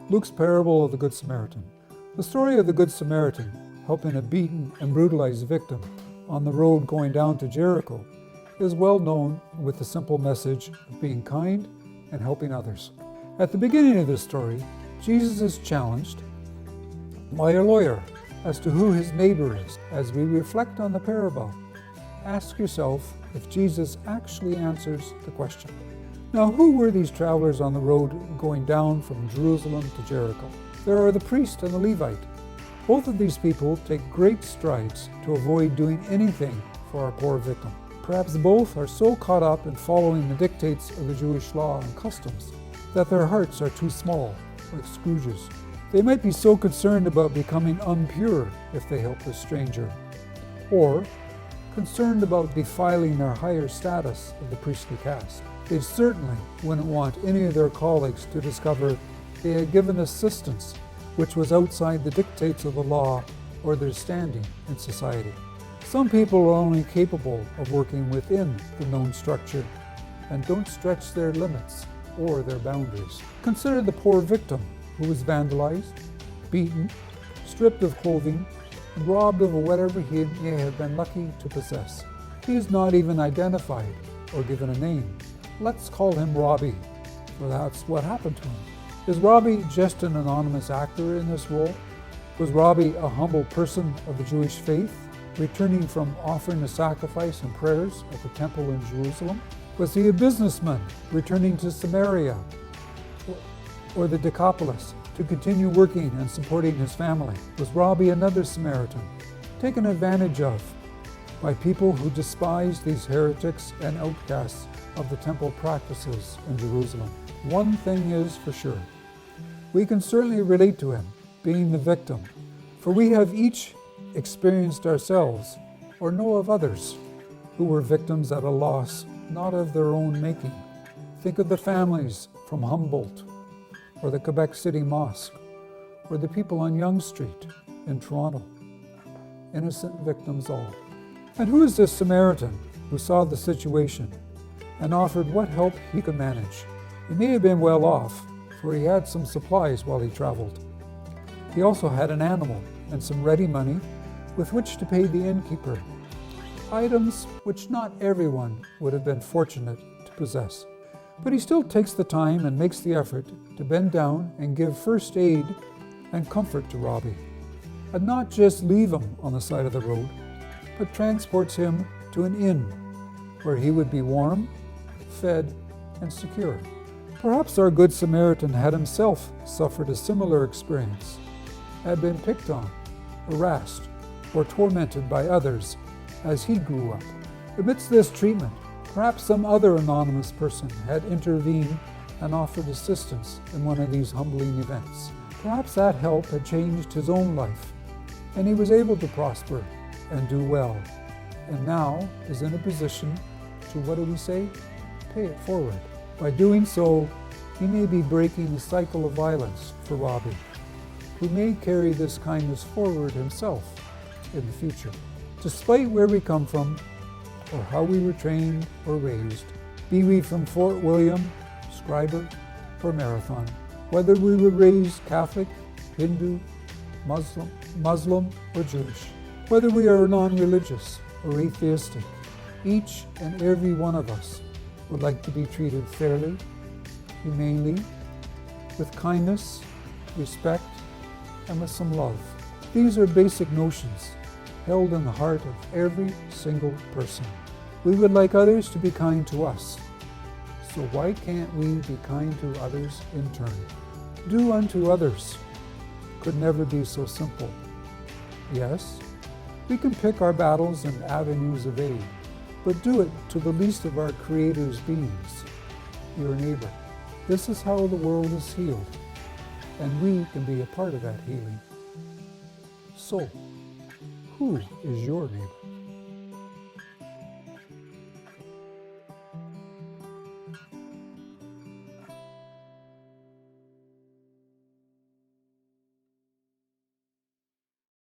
Luke's parable of the Good Samaritan. The story of the Good Samaritan helping a beaten and brutalized victim on the road going down to Jericho is well known with the simple message of being kind and helping others. At the beginning of this story, Jesus is challenged by a lawyer as to who his neighbor is. As we reflect on the parable, ask yourself if Jesus actually answers the question. Now, who were these travelers on the road going down from Jerusalem to Jericho? There are the priest and the Levite. Both of these people take great strides to avoid doing anything for our poor victim. Perhaps both are so caught up in following the dictates of the Jewish law and customs that their hearts are too small, like Scrooge's. They might be so concerned about becoming impure if they help a stranger, or concerned about defiling their higher status of the priestly caste. They certainly wouldn't want any of their colleagues to discover they had given assistance which was outside the dictates of the law or their standing in society. Some people are only capable of working within the known structure and don't stretch their limits or their boundaries. Consider the poor victim who was vandalized, beaten, stripped of clothing, and robbed of whatever he may have been lucky to possess. He is not even identified or given a name. Let's call him Robbie, for that's what happened to him. Is Robbie just an anonymous actor in this role? Was Robbie a humble person of the Jewish faith, returning from offering a sacrifice and prayers at the temple in Jerusalem? Was he a businessman returning to Samaria or the Decapolis to continue working and supporting his family? Was Robbie another Samaritan, taken advantage of by people who despise these heretics and outcasts of the temple practices in Jerusalem? One thing is for sure. We can certainly relate to him, being the victim, for we have each experienced ourselves or know of others who were victims at a loss not of their own making. Think of the families from Humboldt or the Quebec City Mosque or the people on Yonge Street in Toronto. Innocent victims all. And who is this Samaritan who saw the situation and offered what help he could manage? He may have been well off, for he had some supplies while he traveled. He also had an animal and some ready money with which to pay the innkeeper, items which not everyone would have been fortunate to possess. But he still takes the time and makes the effort to bend down and give first aid and comfort to Robbie, and not just leave him on the side of the road, but transports him to an inn where he would be warm, fed, and secure. Perhaps our Good Samaritan had himself suffered a similar experience, had been picked on, harassed, or tormented by others as he grew up. Amidst this treatment, perhaps some other anonymous person had intervened and offered assistance in one of these humbling events. Perhaps that help had changed his own life, and he was able to prosper and do well, and now is in a position to, what do we say? Pay it forward. By doing so, he may be breaking the cycle of violence for Robbie, who may carry this kindness forward himself in the future. Despite where we come from, or how we were trained or raised, be we from Fort William, Schreiber, or Marathon, whether we were raised Catholic, Hindu, Muslim, or Jewish, whether we are non-religious or atheistic, each and every one of us would like to be treated fairly, humanely, with kindness, respect, and with some love. These are basic notions held in the heart of every single person. We would like others to be kind to us, so why can't we be kind to others in turn? Do unto others could never be so simple. Yes, we can pick our battles and avenues of aid, but do it to the least of our Creator's beings, your neighbor. This is how the world is healed, and we can be a part of that healing. So, who is your neighbor?